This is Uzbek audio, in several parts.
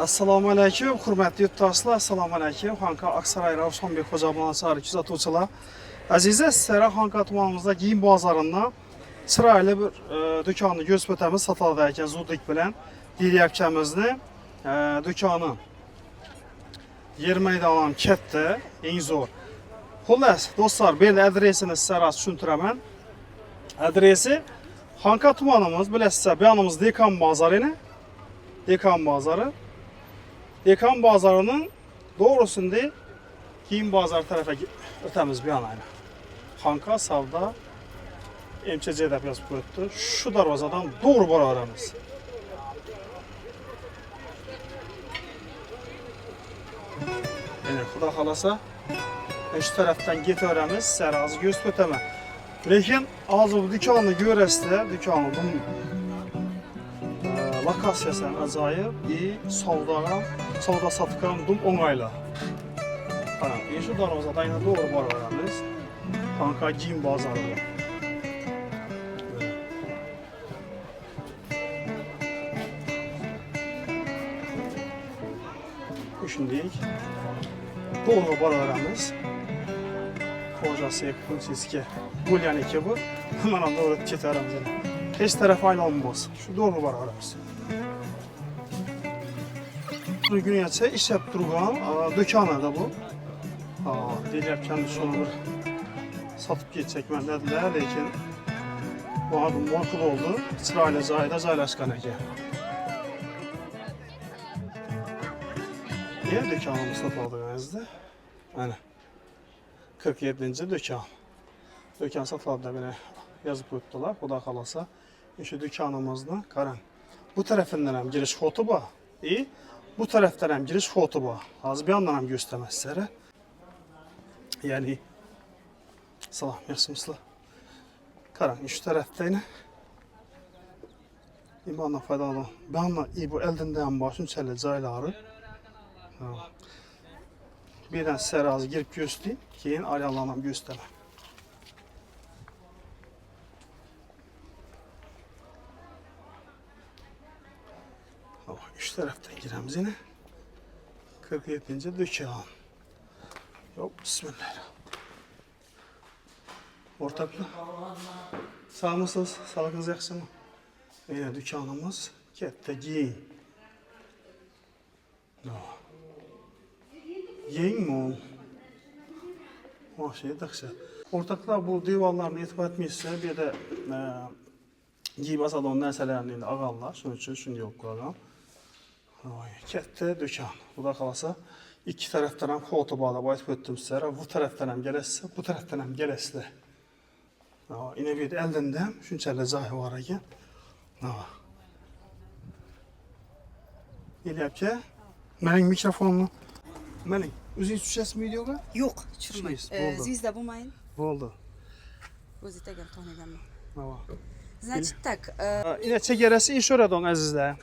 Assalomu alaykum, hurmatli yurtdoshlar. Assalomu alaykum. Xonqa Aksaray Ravshanbek xo'jabolasari kuzatuvchilar. Aziza, sizlar Xonqa tumanimizda giyim bozoridan chiroyli bir do'konni ko'rsatib o'tamiz. Sotiladi ekan zudlik bilan. Deyapkamizni do'koni yer maydoni katta, eng zo'r. Xullas, do'stlar, bu adresini sizlarga tushuntiraman. Adresi Xonqa tumanimiz, bilasizlar, bu yonimiz Dekan bozorini. Dekan bozori. Dekan bozorining doğrusunda giyim bozori tarafa o'tamiz bu yana. Xonqa savdo MCC deb yozib qo'yibdi. Shu darvozadan doğru boraveramiz. Yana xudo xolasa shu tarafdan ketaveramiz, sizlarga ko'rsatib o'taman. Lekin hozir bu do'konni ko'rasizlar, do'konni lokasyası ajoyib, savdo satqan dum o'ng'ayli. Qarang, shu darvozadan yana to'g'ri boraveramiz. Xonqa giyim bozoriga. Shunday to'g'ri boraveramiz. Xo'jasi Kunsiski bo'lganiki bu. Mana to'g'ri ketaveramiz. Hech taraf aylanmaz. Shu to'g'ri boraveramiz. Bugungacha ishlab turgan do'konida bu. Deyapkan shuni bir sotib ketchakman dedilar, lekin bu adam ma'qul oldu. Chiroyli joyda joylashgan ekan. Yer do'konimiz sotilganingizda mana 47-do'kon. Do'kon sotiladi deb yozib qo'yibdilar. Xudo xolasa, shu do'konimizni qarang. Bu tarafından ham girish xoti bor. Bu tarafdan ham girish xoti bor. Hozir bu yoqdan ham ko'rsataman sizlarga. Ya'ni salom, yaxshimisizlar? Qarang, shu tarafdan imonni foydalan. Bana bu eldindan bor shunchalik joylari. Bu yerdan sizlarga hozir girib ko'rsatdim, keyin ayollarni ham ko'rsataman. Şu taraftan giremiz yine. 47-do'kon. Yok, bismillahirrahmanirrahim. Ortaklar. Sağ mısınız? Sağlığınız yaxshi mı? Yine do'konimiz katta giyim. Yeng mol. Maşallah dahshat. Ortaklar bu devorlarni e'tibor etmaysizlar, bu yerda giyim asalon narsalarni olganlar, shuning uchun shunday olib qo'ygan. Katta do'kon. Xudo xolasa ikki tarafdan ham xoti bor deb aytib o'tdim sizlarga. Bu tarafdan ham kelasizlar, bu tarafdan ham kelasizlar. Ina bu yerda eldinda ham shunchalik joy bor ekan. Elyapti. Mening mikrofonimni. Mening o'zingiz tushasizmi videoga? Yo'q, tushirmaysiz. Zizda bo'lmayin. Bo'ldi. O'zi tagan toniganman. Значит так, ina chegarasi ishoradi azizlar.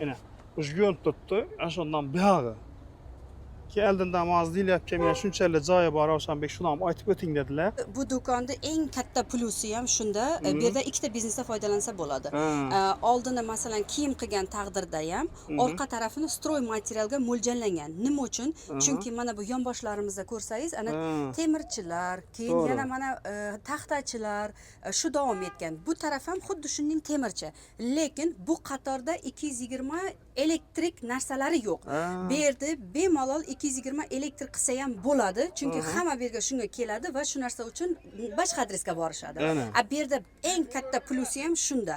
Ina Ujgun tuttu, ashundan buyog'i. Keldindan maz deyapkan, men shunchalik joyi bor, Ravshanbek shuni ham aytib o'ting dedilar. bu do'konda eng katta plusi ham shunda, bu yerda ikkita biznesda foydalansa bo'ladi. Oldini masalan kiyim qilgan taqdirda ham orqa tarafini stroy materialga mo'ljallangan. Nima uchun? Chunki mana bu yonboshlarimizda ko'rsangiz, ana temirchilar, keyin yana mana taxtachilar shu davom etgan. Bu taraf ham xuddi shunning temirchi. Lekin bu qatorda 220 elektrik narsalari yo'q. Bu yerda bemalol 220 elektr qilsa ham bo'ladi, chunki hamma bu yerga shunga keladi va shu narsa uchun boshqa adresga borishadi. Bu yerda eng katta plusi ham shunda.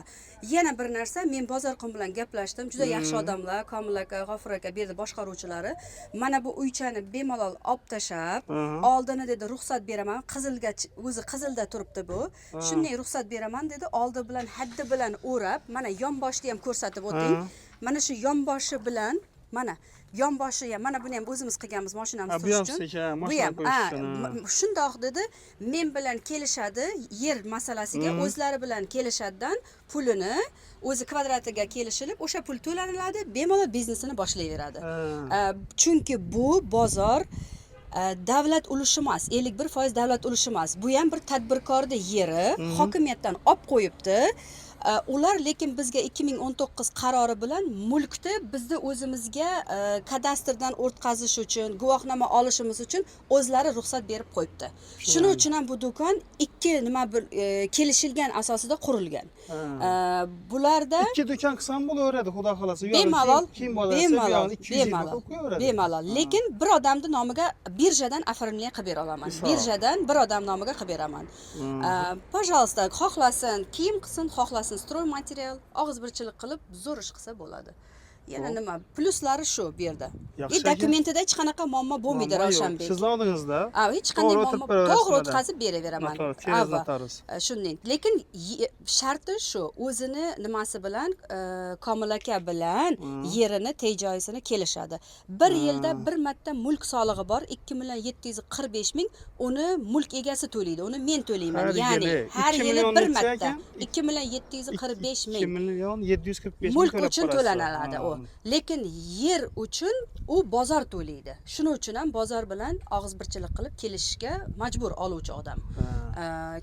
Yana bir narsa, men bozorqon bilan gaplashdim. Juda yaxshi odamlar, Komil aka, G'ofur aka, bu yerda boshqaruvchilari. Mana bu uychani bemalol olib tashab, oldini dedi ruxsat beraman, qizilga o'zi qizilda turibdi bu. Shunday ruxsat beraman dedi, oldi bilan haddi bilan o'rab, mana yonboshni ham ko'rsatib o'ting. Mana shu yonboshi bilan, mana yonboshi ham, mana buni ham o'zimiz qilganmiz mashinamiz turish uchun. Bu ham shundoq dedi, men bilan kelishadi, yer masalasiga o'zlari bilan kelishadidan pulini o'zi kvadratiga kelishilib, o'sha pul to'laniladi, bemalol biznesini boshlayveradi. Chunki bu bozor davlat ulushi emas, 51% davlat ulushi emas. Bu ham bir tadbirkorning yeri, hokimiyatdan olib qo'yibdi. Ular lekin bizga 2019 qarori bilan mulkni bizni o'zimizga kadastrdan o'tkazish uchun, guvohnoma olishimiz uchun o'zlari ruxsat berib qo'yibdi. Shuning uchun ham bu do'kon ikki nima bir kelishilgan asosida qurilgan. Bularda ikki do'kon qilsam bo'laveradi, xudo xolasa. bemalol, kim bo'lsa, bemalol, 220 bemalol, qo'yib qo'yaveradi. bemalol. Lekin bir odamning nomiga birjadan оформление qilib bera olaman. Birjadan bir odam nomiga qilib beraman. Пожалуйста, xohlasin kiyim qilsin, xohlasin stroy material, og'izbirchilik qilib zo'r ish qilsa bo'ladi. Yana nima? Pluslari shu bu yerda. Dokumentida hech qanaqa muammo bo'lmaydi Ravshanbek. Siz oldingizda. Hech qanday muammo to'g'ri o'tkazib beraveraman. Shunday. Lekin sharti shu, o'zini nimasi bilan, Komil aka bilan yerini, joyisini kelishadi. Bir yilda bir marta mulk solig'i bor, 2.745.000, uni mulk egasi to'laydi, uni men to'layman. Ya'ni har yili bir marta 2.745.000 2.745.000 mulk uchun to'lanadi u. Lekin yer uchun u bozor to'laydi. Shuning uchun ham bozor bilan og'izbirchilik qilib kelishishga majbur oluvchi odam.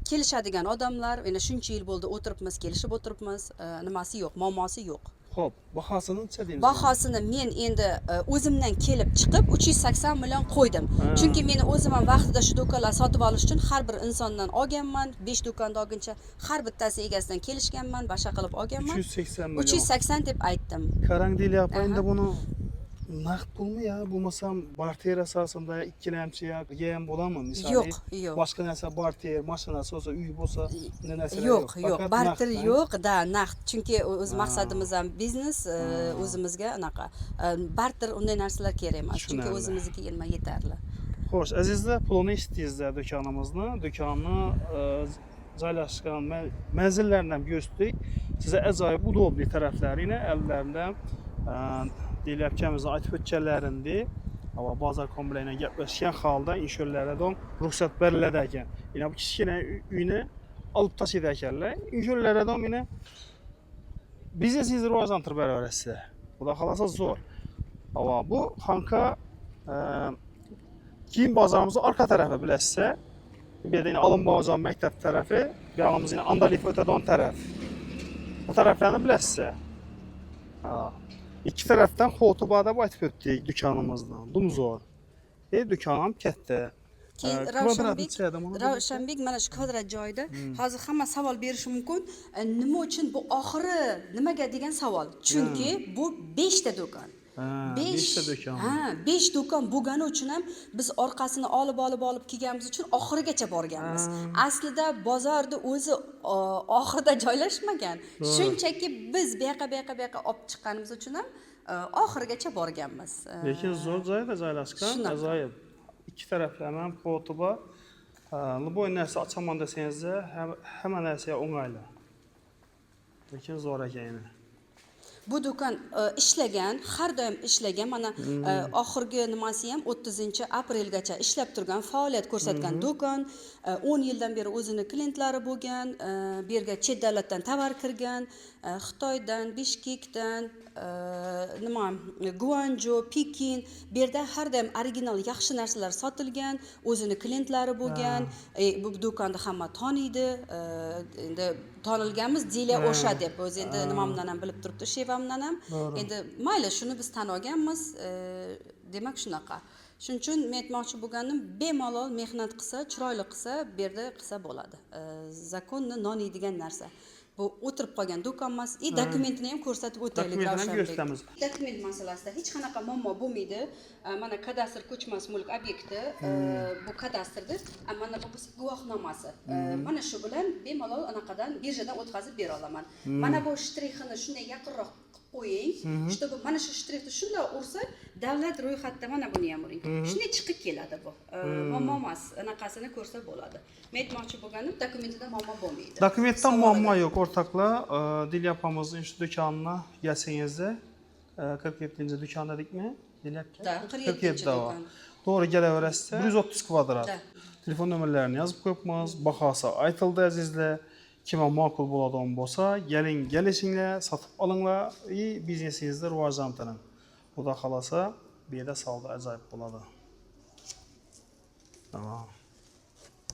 Kelishadigan odamlar, yana shuncha yil bo'ldi o'tiribmiz, kelishib o'tiribmiz, nimasi yo'q, muammosi yo'q. Xo'p, bahosini necha deymiz? Bahosini men endi o'zimdan kelib chiqib 380 million qo'ydim. Chunki meni o'zim ham vaqtida shu do'konlarni sotib olish uchun har bir insondan olganman, 5 do'konni olguncha har bittasi egasidan kelishganman, boshqa qilib olganman. 380 million. 380 deb aytdim. Qarang deyapti, endi buni naqd pulmi ya, bo'lmasam barter asosida ikkilamchiga ham bo'ladimi? Misol, yo'q. boshqa narsa barter, mashinasi bo'lsa, uy bo'lsa, bunday narsalar yo'q. Barter yo'q, naqd. Chunki o'z maqsadimiz ham biznes, o'zimizga anaqa. Barter unday narsalar kerak emas. Chunki o'zimizga yetarli. Xo'sh, azizlar, pulini eshitdingizlar do'konimizni. Do'konni joylashgan manzillarni ham ko'rsatdik. Sizga ajoyib udobli taraflarini ellaridan deyiladiganimizni aytib o'tganlarindi. Ama bozor kombilayla gaplashgan holda insholardan ruxsat beriladi ekan. Yana bu kichkina uyni olib tashlaydi ekanlar. Insholardan meni biznesingizni rivojlantirib beraverasiz. Xudo xolasa zo'r. Ama bu Xanqa kiyim bozorimizni orqa tarafi bilasizlar. Bu yerda Alın Bozor maktab tarafi, bu yoqimiz Andalif o'tadigan taraf. Bu taraflarni bilasizlar. İki tarafdan xotubada aytib o'tdik do'konimizdan. Dumzo'r. Do'kon ham katta. Ravshanbek mana shu kvadrat joyda hozir hamma savol berishi mumkin. Nima uchun bu oxiri nimaga degan savol. Chunki bu 5 ta do'kon. 5 ta do'kon. 5 do'kon bo'lgani uchun ham biz orqasini olib kelganimiz uchun oxirigacha borganmiz. Aslida bozorda o'zi oxirida joylashmagan. Shunchaki biz bu yoqqa olib chiqqanimiz uchun ham oxirigacha borganmiz. Lekin zo'r joyda joylashgan, ajoyib. İki taraflama ham xotuba. Любой narsa ochaman desangiz, hamma narsa o'ng'ayli. Lekin zo'r ekan. Bu do'kon ishlagan, har doim ishlagan. Mana oxirgi nimasi ham 30-aprelgacha ishlab turgan, faoliyat ko'rsatgan do'kon. 10 yildan beri o'zini klientlari bo'lgan, bu yerga chet davlatdan tovar kirgan, Xitoydan, Bishkekdan, Guanzhou, Pekin, bu yerda har doim original yaxshi narsalar sotilgan, o'zini klientlari bo'lgan. Bu do'konni hamma taniydi. Endi tanilganmiz Dila o'sha deb, o'zi endi nimamdan ham bilib turibdi, shevamdan ham. Endi mayli, shuni biz tan olganmiz. Demak shunaqa. Shuning uchun men aytmoqchi bo'lganim, bemalol mehnat qilsa, chiroyli qilsa, bu yerda qilsa bo'ladi. Zakonni noniydigan narsa. Bu o'tirib qolgan do'kon emas. Dokumentini ham ko'rsatib o'taylik Ravshanbek. Dokument masalasida hech qanaqa muammo bo'lmaydi. Mana kadastr ko'chmas mulk obyekti, bu kadastrdir. Mana bu guvohnomasi. Mana shu bilan bemalol anaqadan birjadan o'tkazib bera olaman. Mana bu shtrixini shunday yaqinroq qo'ying, чтобы mana shu shtrixni shunday ursa, davlat ro'yxatda mana buni ham uring. Shunday chiqib keladi bu. Muammo emas, anaqasini ko'rsa bo'ladi. Men aytmoqchi bo'lganim, dokumentida muammo bo'lmaydi. Dokumentda muammo yo'q, o'rtoqlar. Dilya opamizning shu do'konini yasangizda 47-do'kon dedikmi? Da, 47-do'kon. To'g'ri kelaverasiz. 130 kvadrat. Telefon nomerlarini yozib qo'yibmiz. Bahosi aytildi azizlar. Kimga ma'qul bo'ladigan bo'lsa, kelishinglar, sotib olinglar, biznesingizni rivojlantiring. Xudo xolasa, bu yerda savdo ajoyib bo'ladi. Tamam.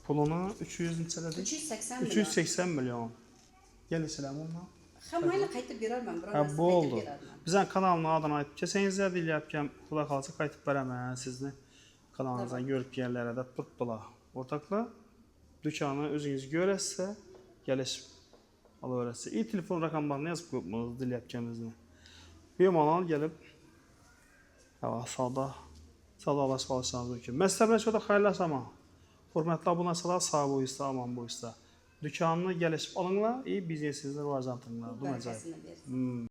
Pulini 300 necha dedik? 380 million. 380 million. Kelishinglar bundan. Hammayla qaytib berarman, biror Ha, narsa bu qaytib oldu. berarman. Bizden kanalına adını ayıp kesenize dilyapken kula kalsa kayıtıp veremem sizni. Kanalınızdan görüp yerlere de tuttular. Ortakla dükkanı özünüz göretse gelişip alıveretse. İyi telefon rakamlarını yazıp koymanız dilyapkenizden. Bir manal gelip sağda alışıp alışsanız mümkün. Məsləhətlə çox da xeyirləs ama. Hörmətli abunəçilər sağ boyusda, aman boyusda. Dükkanını gəlişib alınlar, iyi biznesinizdə rivajlandırınlar. Bərəkəsini versin.